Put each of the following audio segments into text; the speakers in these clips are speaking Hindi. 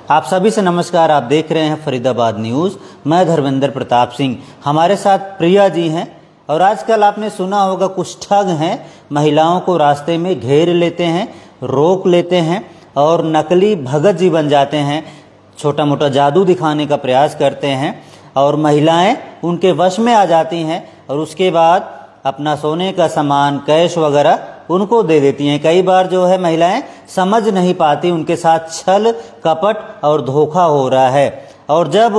आप सभी से नमस्कार। आप देख रहे हैं फरीदाबाद न्यूज़। मैं धर्मेंद्र प्रताप सिंह, हमारे साथ प्रिया जी हैं। और आजकल आपने सुना होगा कुछ ठग हैं, महिलाओं को रास्ते में घेर लेते हैं, रोक लेते हैं और नकली भगत जी बन जाते हैं। छोटा मोटा जादू दिखाने का प्रयास करते हैं और महिलाएं उनके वश में आ जाती हैं और उसके बाद अपना सोने का सामान, कैश वगैरह उनको दे देती हैं। कई बार जो है महिलाएं समझ नहीं पाती, उनके साथ छल कपट और धोखा हो रहा है। और जब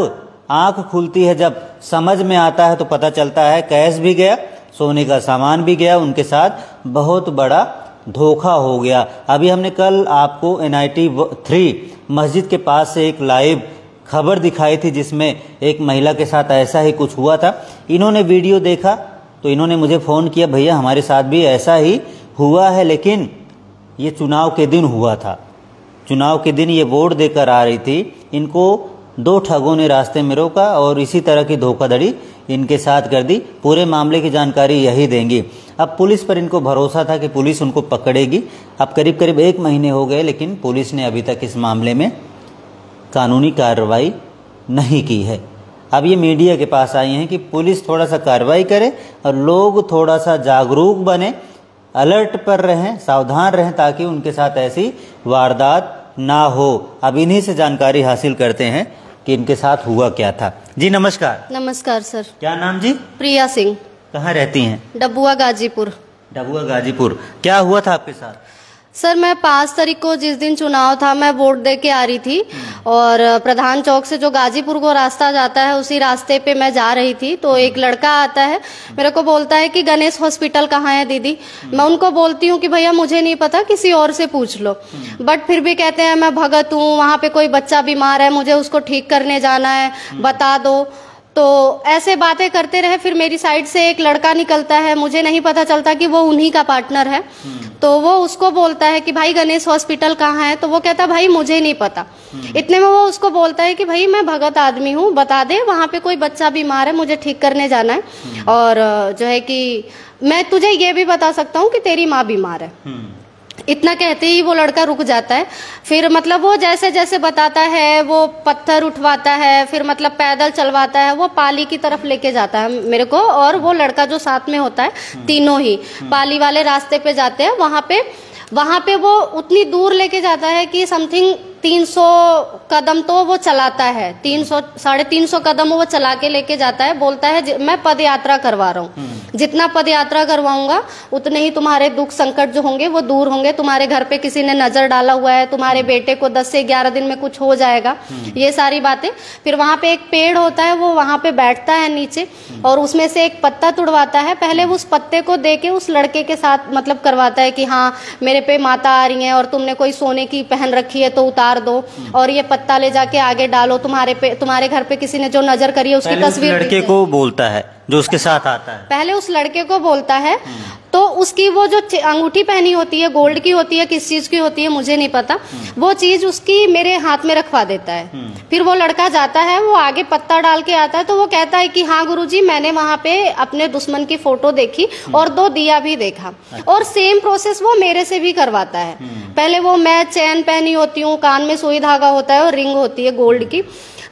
आंख खुलती है, जब समझ में आता है तो पता चलता है कैश भी गया, सोने का सामान भी गया, उनके साथ बहुत बड़ा धोखा हो गया। अभी हमने कल आपको NIT 3 मस्जिद के पास से एक लाइव खबर दिखाई थी जिसमें एक महिला के साथ ऐसा ही कुछ हुआ था। इन्होंने वीडियो देखा तो इन्होंने मुझे फ़ोन किया, भैया हमारे साथ भी ऐसा ही हुआ है, लेकिन ये चुनाव के दिन हुआ था। चुनाव के दिन ये वोट देकर आ रही थी, इनको 2 ठगों ने रास्ते में रोका और इसी तरह की धोखाधड़ी इनके साथ कर दी। पूरे मामले की जानकारी यही देंगी। अब पुलिस पर इनको भरोसा था कि पुलिस उनको पकड़ेगी। अब करीब करीब 1 महीने हो गए, लेकिन पुलिस ने अभी तक इस मामले में कानूनी कार्रवाई नहीं की है। अब ये मीडिया के पास आई हैं कि पुलिस थोड़ा सा कार्रवाई करे और लोग थोड़ा सा जागरूक बने, अलर्ट पर रहें, सावधान रहें, ताकि उनके साथ ऐसी वारदात ना हो। अब इन्हीं से जानकारी हासिल करते हैं कि इनके साथ हुआ क्या था। जी नमस्कार। नमस्कार सर। क्या नाम जी? प्रिया सिंह। कहाँ रहती हैं? डबुआ गाजीपुर। डबुआ गाजीपुर। क्या हुआ था आपके साथ? सर मैं 5 तारीख को, जिस दिन चुनाव था, मैं वोट दे के आ रही थी और प्रधान चौक से जो गाजीपुर को रास्ता जाता है उसी रास्ते पे मैं जा रही थी। तो एक लड़का आता है, मेरे को बोलता है कि गणेश हॉस्पिटल कहाँ है दीदी। मैं उनको बोलती हूँ कि भैया मुझे नहीं पता, किसी और से पूछ लो। बट फिर भी कहते हैं मैं भगत हूँ, वहाँ पे कोई बच्चा बीमार है, मुझे उसको ठीक करने जाना है, बता दो। तो ऐसे बातें करते रहे। फिर मेरी साइड से एक लड़का निकलता है, मुझे नहीं पता चलता कि वो उन्हीं का पार्टनर है। तो वो उसको बोलता है कि भाई गणेश हॉस्पिटल कहाँ है, तो वो कहता भाई मुझे नहीं पता। इतने में वो उसको बोलता है कि भाई मैं भगत आदमी हूँ, बता दे, वहाँ पे कोई बच्चा बीमार है, मुझे ठीक करने जाना है। और जो है कि मैं तुझे ये भी बता सकता हूँ कि तेरी माँ बीमार है। इतना कहते ही वो लड़का रुक जाता है। फिर मतलब वो जैसे जैसे बताता है, वो पत्थर उठवाता है, फिर मतलब पैदल चलवाता है, वो पाली की तरफ लेके जाता है मेरे को। और वो लड़का जो साथ में होता है, तीनों ही पाली वाले रास्ते पे जाते हैं। वहां पे वो उतनी दूर लेके जाता है कि समथिंग 300 कदम तो वो चलाता है, 300 350 कदम वो चला के लेके जाता है। बोलता है मैं पद यात्रा करवा रहा हूँ, जितना पद यात्रा करवाऊंगा उतने ही तुम्हारे दुख संकट जो होंगे वो दूर होंगे। तुम्हारे घर पे किसी ने नजर डाला हुआ है, तुम्हारे बेटे को 10 से 11 दिन में कुछ हो जाएगा, ये सारी बातें। फिर वहां पे एक पेड़ होता है, वो वहां पे बैठता है नीचे और उसमें से एक पत्ता तुड़वाता है। पहले उस पत्ते को दे के उस लड़के के साथ मतलब करवाता है कि हाँ मेरे पे माता आ रही है और तुमने कोई सोने की पहन रखी है तो उतार दो, और ये पत्ता ले जाके आगे डालो। तुम्हारे घर पे किसी ने जो नजर करी है उसकी तस्वीर। लड़के को बोलता है जो उसके साथ आता है, पहले उस लड़के को बोलता है। तो उसकी वो जो अंगूठी पहनी होती है, गोल्ड की होती है, किस चीज की होती है मुझे नहीं पता, वो चीज उसकी मेरे हाथ में रखवा देता है। फिर वो लड़का जाता है, वो आगे पत्ता डाल के आता है। तो वो कहता है कि हाँ गुरुजी, मैंने वहां पे अपने दुश्मन की फोटो देखी और 2 दिया भी देखा। और सेम प्रोसेस वो मेरे से भी करवाता है। पहले वो मैं चैन पहनी होती हूँ, कान में सुई धागा होता है और रिंग होती है गोल्ड की।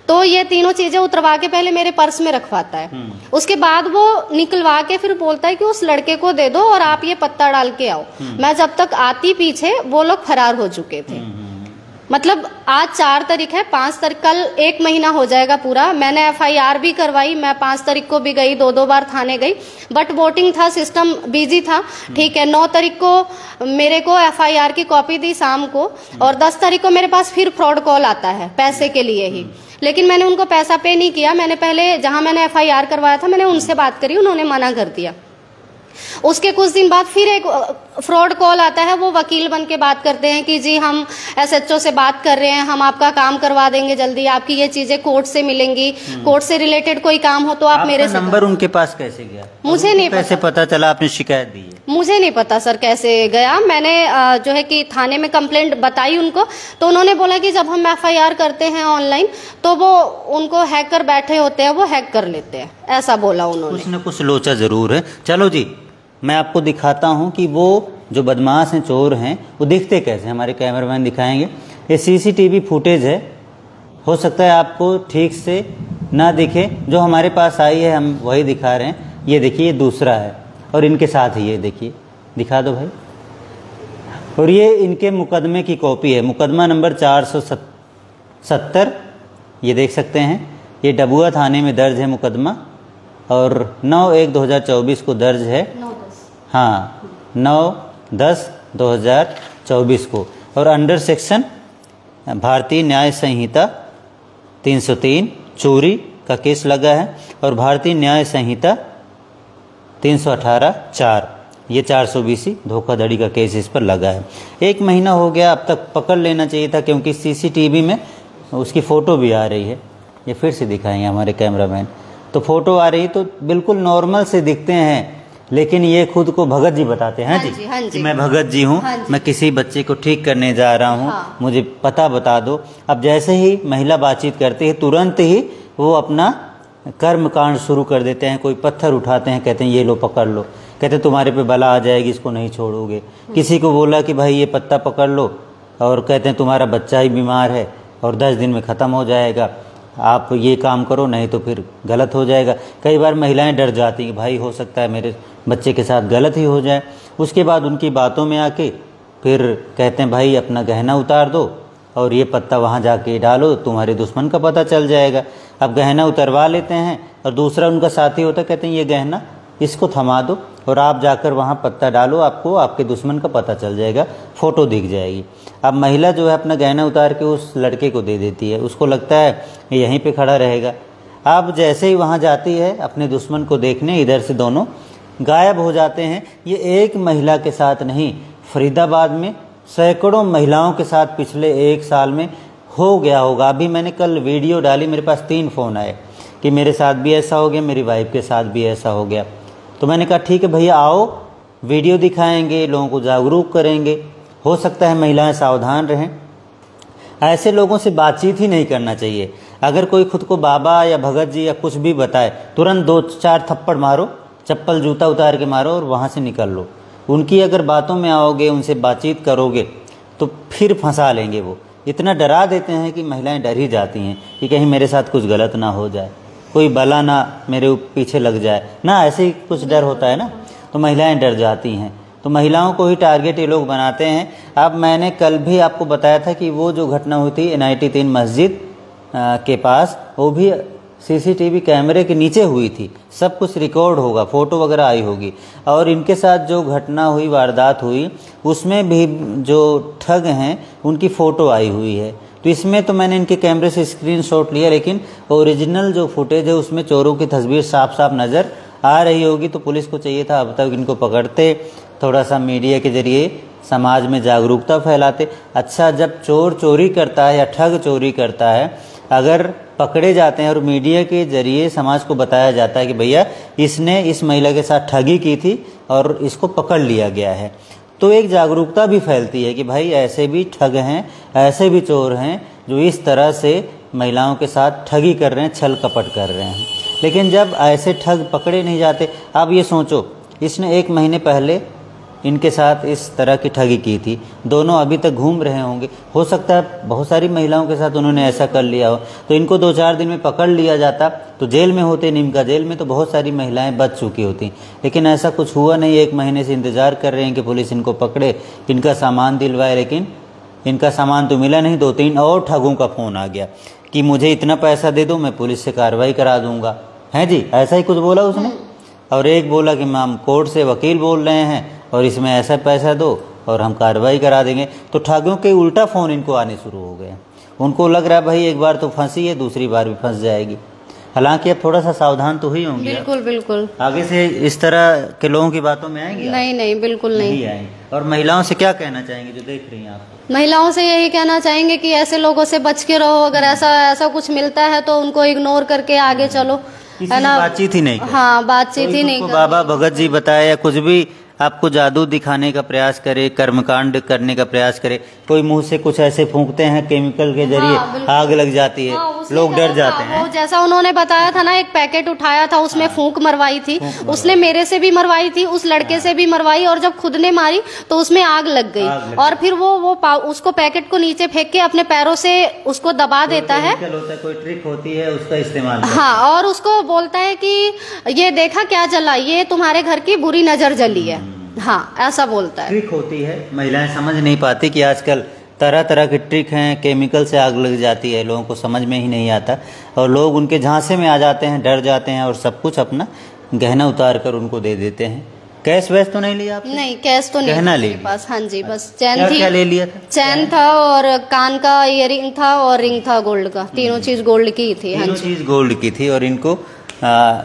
तो ये तीनों चीजें उतरवा के पहले मेरे पर्स में रखवाता है। उसके बाद वो निकलवा के फिर बोलता है कि उस लड़के को दे दो और आप ये पत्ता डाल के आओ। मैं जब तक आती पीछे वो लोग फरार हो चुके थे। मतलब आज 4 तारीख है, 5 तारीख, कल 1 महीना हो जाएगा पूरा। मैंने FIR भी करवाई, मैं 5 तारीख को भी गई, 2 बार थाने गई, बट वोटिंग था, सिस्टम बिजी था। ठीक है, 9 तारीख को मेरे को FIR की कॉपी दी शाम को, और 10 तारीख को मेरे पास फिर फ्रॉड कॉल आता है पैसे के लिए ही। लेकिन मैंने उनको पैसा पे नहीं किया। मैंने पहले जहां मैंने FIR करवाया था मैंने उनसे बात करी, उन्होंने मना कर दिया। उसके कुछ दिन बाद फिर एक फ्रॉड कॉल आता है। वो वकील बन के बात करते हैं कि जी हम SHO से बात कर रहे हैं, हम आपका काम करवा देंगे जल्दी, आपकी ये चीजें कोर्ट से मिलेंगी, कोर्ट से रिलेटेड कोई काम हो तो आप मेरे से। नंबर उनके पास कैसे गया? मुझे नहीं पता। कैसे पता चला आपने शिकायत दी है? मुझे नहीं पता सर कैसे गया। मैंने जो है कि थाने में कंप्लेंट बताई उनको, तो उन्होंने बोला कि जब हम FIR करते हैं ऑनलाइन तो वो उनको हैकर बैठे होते हैं, वो हैक कर लेते हैं, ऐसा बोला उन्होंने। कुछ न कुछ लोचा जरूर है। चलो जी, मैं आपको दिखाता हूं कि वो जो बदमाश हैं, चोर हैं, वो दिखते कैसे। हमारे कैमरामैन दिखाएंगे। ये CCTV फुटेज है हो सकता है आपको ठीक से ना दिखे। जो हमारे पास आई है हम वही दिखा रहे हैं। ये देखिए, ये दूसरा है और इनके साथ ही ये देखिए, दिखा दो भाई। और ये इनके मुकदमे की कॉपी है, मुकदमा नंबर 470, ये देख सकते हैं। ये डबुआ थाने में दर्ज है मुकदमा और 9/1/2024 को दर्ज है। 9/10/2024 को। और अंडर सेक्शन भारतीय न्याय संहिता 303 चोरी का केस लगा है और भारतीय न्याय संहिता 318(4) ये 420 धोखाधड़ी का केस इस पर लगा है। 1 महीना हो गया, अब तक पकड़ लेना चाहिए था, क्योंकि सीसीटीवी में उसकी फ़ोटो भी आ रही है। ये फिर से दिखाएंगे हमारे कैमरामैन। तो फ़ोटो आ रही तो बिल्कुल नॉर्मल से दिखते हैं, लेकिन ये खुद को भगत जी बताते हैं। हाँ जी, कि मैं भगत जी हूँ, मैं किसी बच्चे को ठीक करने जा रहा हूँ, मुझे पता बता दो। अब जैसे ही महिला बातचीत करती है, तुरंत ही वो अपना कर्म कांड शुरू कर देते हैं। कोई पत्थर उठाते हैं, कहते हैं ये लो पकड़ लो, कहते तुम्हारे पे बला आ जाएगी, इसको नहीं छोड़ोगे। किसी को बोला कि भाई ये पत्ता पकड़ लो, और कहते हैं तुम्हारा बच्चा ही बीमार है और 10 दिन में ख़त्म हो जाएगा, आप ये काम करो नहीं तो फिर गलत हो जाएगा। कई बार महिलाएं डर जाती हैं कि भाई हो सकता है मेरे बच्चे के साथ गलत ही हो जाए। उसके बाद उनकी बातों में आके फिर कहते हैं भाई अपना गहना उतार दो और ये पत्ता वहाँ जाके डालो, तुम्हारे दुश्मन का पता चल जाएगा। अब गहना उतरवा लेते हैं और दूसरा उनका साथी होता है, कहते हैं ये गहना इसको थमा दो और आप जाकर वहाँ पत्ता डालो, आपको आपके दुश्मन का पता चल जाएगा, फ़ोटो दिख जाएगी। अब महिला जो है अपना गहना उतार के उस लड़के को दे देती है, उसको लगता है यहीं पे खड़ा रहेगा। अब जैसे ही वहाँ जाती है अपने दुश्मन को देखने, इधर से दोनों गायब हो जाते हैं। ये एक महिला के साथ नहीं, फरीदाबाद में सैकड़ों महिलाओं के साथ पिछले 1 साल में हो गया होगा। अभी मैंने कल वीडियो डाली, मेरे पास 3 फ़ोन आए कि मेरे साथ भी ऐसा हो गया, मेरी वाइफ के साथ भी ऐसा हो गया। तो मैंने कहा ठीक है भैया आओ, वीडियो दिखाएंगे, लोगों को जागरूक करेंगे, हो सकता है महिलाएं सावधान रहें। ऐसे लोगों से बातचीत ही नहीं करना चाहिए। अगर कोई खुद को बाबा या भगत जी या कुछ भी बताए, तुरंत 2-4 थप्पड़ मारो, चप्पल जूता उतार के मारो और वहाँ से निकल लो। उनकी अगर बातों में आओगे, उनसे बातचीत करोगे तो फिर फंसा लेंगे। वो इतना डरा देते हैं कि महिलाएं डर ही जाती हैं कि कहीं मेरे साथ कुछ गलत ना हो जाए, कोई बला ना मेरे पीछे लग जाए ना, ऐसे ही कुछ डर होता है ना, तो महिलाएं डर जाती हैं। तो महिलाओं को ही टारगेट ये लोग बनाते हैं। अब मैंने कल भी आपको बताया था कि वो जो घटना हुई थी NIT 3 मस्जिद के पास, वो भी CCTV कैमरे के नीचे हुई थी। सब कुछ रिकॉर्ड होगा, फ़ोटो वगैरह आई होगी। और इनके साथ जो घटना हुई, वारदात हुई, उसमें भी जो ठग हैं उनकी फ़ोटो आई हुई है। तो इसमें तो मैंने इनके कैमरे से स्क्रीनशॉट लिया, लेकिन ओरिजिनल जो फुटेज है उसमें चोरों की तस्वीर साफ साफ नज़र आ रही होगी। तो पुलिस को चाहिए था अब तक इनको पकड़ते, थोड़ा सा मीडिया के जरिए समाज में जागरूकता फैलाते। अच्छा, जब चोर चोरी करता है या ठग चोरी करता है, अगर पकड़े जाते हैं और मीडिया के जरिए समाज को बताया जाता है कि भैया इसने इस महिला के साथ ठगी की थी और इसको पकड़ लिया गया है, तो एक जागरूकता भी फैलती है कि भाई ऐसे भी ठग हैं, ऐसे भी चोर हैं जो इस तरह से महिलाओं के साथ ठगी कर रहे हैं, छल कपट कर रहे हैं। लेकिन जब ऐसे ठग पकड़े नहीं जाते, आप ये सोचो, इसने 1 महीने पहले इनके साथ इस तरह की ठगी की थी, दोनों अभी तक घूम रहे होंगे। हो सकता है बहुत सारी महिलाओं के साथ उन्होंने ऐसा कर लिया हो, तो इनको 2-4 दिन में पकड़ लिया जाता तो जेल में होते। निमका जेल में तो बहुत सारी महिलाएं बच चुकी होती, लेकिन ऐसा कुछ हुआ नहीं। 1 महीने से इंतज़ार कर रहे हैं कि पुलिस इनको पकड़े, इनका सामान दिलवाए, लेकिन इनका सामान तो मिला नहीं। 2-3 और ठगों का फ़ोन आ गया कि मुझे इतना पैसा दे दो, मैं पुलिस से कार्रवाई करा दूंगा। हैं जी, ऐसा ही कुछ बोला उसने। और एक बोला कि हम कोर्ट से वकील बोल रहे हैं और इसमें ऐसा पैसा दो और हम कार्रवाई करा देंगे। तो ठगों के उल्टा फ़ोन इनको आने शुरू हो गए। उनको लग रहा है भाई एक बार तो फंसी है, दूसरी बार भी फंस जाएगी। हालांकि अब थोड़ा सा सावधान तो ही होंगे। बिल्कुल बिल्कुल। आगे से इस तरह के लोगों की बातों में आएंगे? नहीं नहीं, बिल्कुल नहीं आएंगे। और महिलाओं से क्या कहना चाहेंगे जो देख रही हैं आप? महिलाओं से यही कहना चाहेंगे कि ऐसे लोगों से बच के रहो। अगर ऐसा कुछ मिलता है तो उनको इग्नोर करके आगे चलो, है ना। बातचीत ही नहीं। हाँ, बातचीत ही नहीं। बाबा भगत जी बताए या कुछ भी आपको जादू दिखाने का प्रयास करे, कर्मकांड करने का प्रयास करे, कोई मुंह से कुछ ऐसे फूंकते हैं केमिकल के जरिए, आग लग जाती है, लोग डर जाते हैं। वो जैसा उन्होंने बताया था ना, एक पैकेट उठाया था, उसमें फूंक मरवाई थी, उसने मेरे से भी मरवाई थी, उस लड़के से भी मरवाई, और जब खुद ने मारी तो उसमें आग लग गई। और फिर वो उसको पैकेट को नीचे फेंक के अपने पैरों से उसको दबा देता है। कोई ट्रिक होती है उसका इस्तेमाल। हाँ, और उसको बोलता है कि ये देखा क्या जला, ये तुम्हारे घर की बुरी नजर जली है। हाँ, ऐसा बोलता है। ट्रिक होती है, महिलाएं समझ नहीं पाती कि आजकल तरह तरह के ट्रिक हैं, केमिकल से आग लग जाती है, लोगों को समझ में ही नहीं आता और लोग उनके झांसे में आ जाते हैं, डर जाते हैं और सब कुछ अपना गहना उतार कर उनको दे देते हैं। कैश वैश तो नहीं लिया आपने? नहीं, कैश तो नहीं गहना ले पास। हाँ जी, बस चैन थी। क्या ले लिया था? चैन था और कान का इयरिंग था और रिंग था गोल्ड का। तीनों चीज गोल्ड की थी। हाँ, तीनों चीज गोल्ड की थी और इनको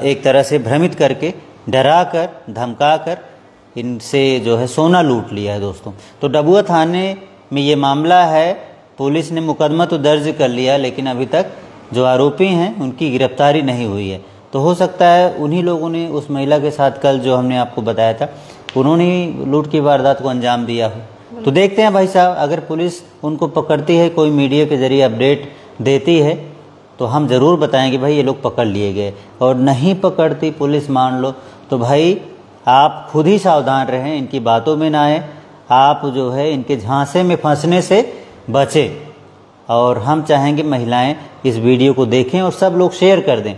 एक तरह से भ्रमित करके, डरा कर, धमका कर इनसे जो है सोना लूट लिया है दोस्तों। तो डबुआ थाने में ये मामला है, पुलिस ने मुकदमा तो दर्ज कर लिया, लेकिन अभी तक जो आरोपी हैं उनकी गिरफ्तारी नहीं हुई है। तो हो सकता है उन्हीं लोगों ने उस महिला के साथ कल जो हमने आपको बताया था, उन्होंने ही लूट की वारदात को अंजाम दिया हो। तो देखते हैं भाई साहब, अगर पुलिस उनको पकड़ती है, कोई मीडिया के जरिए अपडेट देती है तो हम ज़रूर बताएंगे भाई ये लोग पकड़ लिए गए। और नहीं पकड़ती पुलिस मान लो तो भाई आप खुद ही सावधान रहें, इनकी बातों में ना आए, आप जो है इनके झांसे में फंसने से बचें। और हम चाहेंगे महिलाएं इस वीडियो को देखें और सब लोग शेयर कर दें,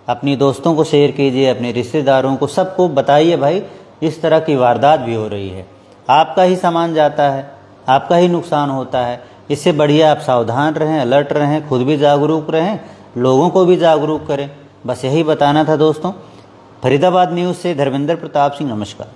अपनी दोस्तों को शेयर कीजिए, अपने रिश्तेदारों को, सबको बताइए भाई इस तरह की वारदात भी हो रही है। आपका ही सामान जाता है, आपका ही नुकसान होता है। इससे बढ़िया आप सावधान रहें, अलर्ट रहें, खुद भी जागरूक रहें, लोगों को भी जागरूक करें। बस यही बताना था दोस्तों। फरीदाबाद न्यूज़ से धर्मेंद्र प्रताप सिंह, नमस्कार।